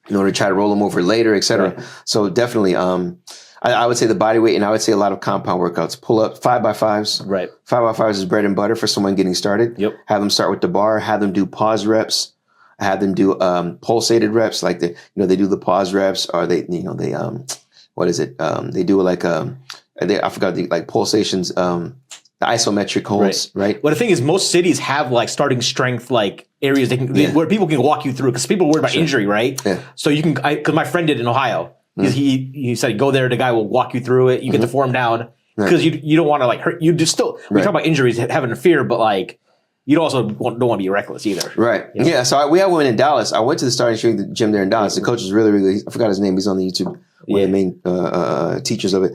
in order to try to roll them over later, et cetera. Right. So definitely, I would say the body weight and I would say a lot of compound workouts. Pull up 5x5s. Right. 5x5s is bread and butter for someone getting started. Yep. Have them start with the bar, have them do pause reps, have them do pulsated reps, like they do the pause reps or they what is it? They do like I forgot the like pulsations, the isometric holds, right? Well, the thing is, most cities have like starting strength, like areas where people can walk you through because people are worried about injury, right? Yeah. So you can, because my friend did in Ohio. He said, go there, the guy will walk you through it. You get the form down because you don't want to like hurt. You just still, we talk about injuries, having a fear, but like, you also don't want to be reckless either. Right. Yeah. So we had one in Dallas. I went to the starting strength gym there in Dallas. The coach is really, really, I forgot his name. He's on the YouTube, one of the main teachers of it.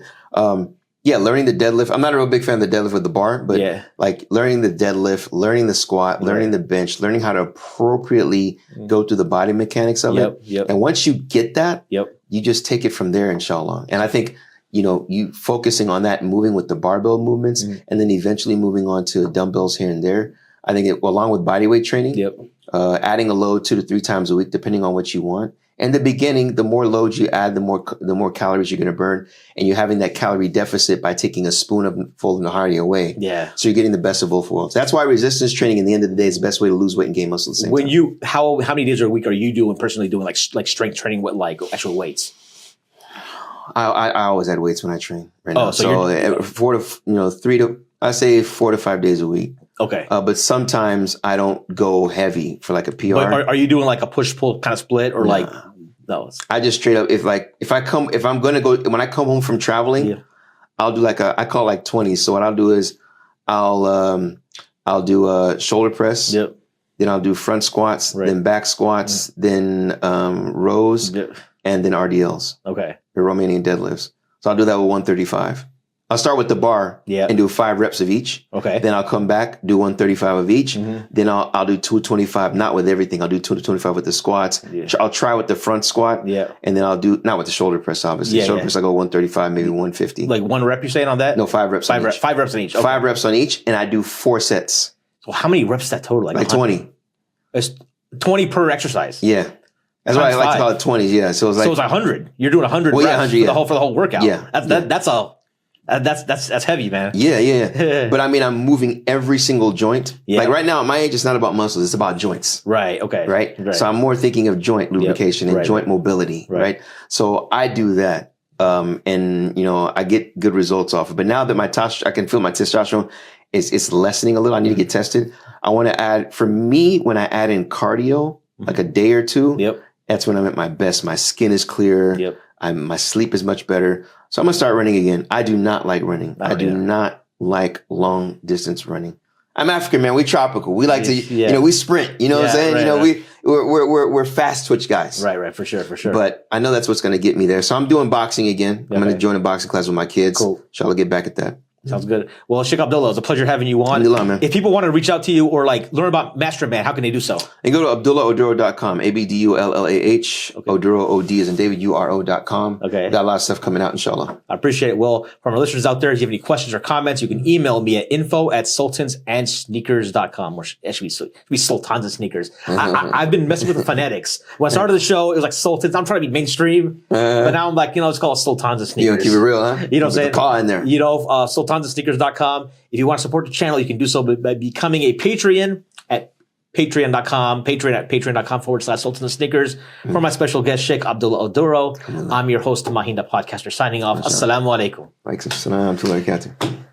Yeah, learning the deadlift. I'm not a real big fan of the deadlift with the bar, but like learning the deadlift, learning the squat, learning the bench, learning how to appropriately go through the body mechanics of it. And once you get that, you just take it from there, inshallah. And I think, you know, you focusing on that, moving with the barbell movements, and then eventually moving on to dumbbells here and there. I think along with body weight training, adding a load 2 to 3 times a week, depending on what you want. In the beginning, the more loads you add, the more calories you're going to burn, and you're having that calorie deficit by taking a spoonful of nahari away. Yeah. So you're getting the best of both worlds. That's why resistance training, in the end of the day, is the best way to lose weight and gain muscle at the same time. How many days a week are you personally doing like strength training with like actual weights? I always add weights when I train. Right now. So 4 to 5 days a week. Okay. But sometimes I don't go heavy for like a PR. But are you doing like a push-pull kind of split or like, no? I just straight up, when I come home from traveling, I'll do I call it like 20. So what I'll do is I'll do a shoulder press. Yep. Then I'll do front squats, then back squats, then rows, and then RDLs. Okay. The Romanian deadlifts. So I'll do that with 135. I'll start with the bar and do 5 reps of each. Okay. Then I'll come back, do 135 of each. Then I'll do 225, not with everything. I'll do 225 with the squats. Yeah. I'll try with the front squat. Yeah. And then I'll do, not with the shoulder press, obviously. Shoulder press, I'll go 135, maybe 150. Like 1 rep you're saying on that? No, 5 reps. 5 reps on each. Okay. 5 reps on each, and I do 4 sets. So how many reps is that total? Like 20. It's 20 per exercise. Yeah. That's why I like to call it 20s. Yeah. So it's 100. You're doing 100 reps for the whole workout. Yeah. That's heavy, man. Yeah. But I mean, I'm moving every single joint. Yeah. Like right now at my age, it's not about muscles. It's about joints. Right. Okay. Right. So I'm more thinking of joint lubrication and joint mobility. Right. So I do that. And you know, I get good results off it. But now that I can feel my testosterone it's lessening a little. I need to get tested. I want to add, for me, when I add in cardio, like a day or two, that's when I'm at my best. My skin is clear. My sleep is much better. So I'm going to start running again. I do not like running. I do not like long distance running. I'm African, man. We tropical. We like to, you know, we sprint. You know what I'm saying? Right, we're fast twitch guys. Right. For sure. But I know that's what's going to get me there. So I'm doing boxing again. I'm going to join a boxing class with my kids. Cool. Shall I get back at that? Sounds good. Well, Shaykh Abdullah, it's a pleasure having you on. Man. If people want to reach out to you or like learn about Master Man, how can they do so? And go to AbdullahOduro.com, ABDULLAH, Oduro, OD as in David, URO.com. Okay. Got a lot of stuff coming out, inshallah. I appreciate it. Well, from our listeners out there, if you have any questions or comments, you can email me at info@sultansandsneakers.com, or actually be Sultans and Sneakers. I've been messing with the phonetics. When I started the show, it was like Sultans. I'm trying to be mainstream, but now I'm like, you know, it's called Sultans and Sneakers. You want to keep it real, huh? You know what I'm saying? Put the paw in there. You know, sultansandsneakers.com. If you want to support the channel, you can do so by becoming a Patreon at patreon.com/Sultan For my special guest, Shaykh Abdullah Oduro, I'm your host, Mahinda Podcaster, signing off. Assalamu alaikum. Wa alaikum assalam.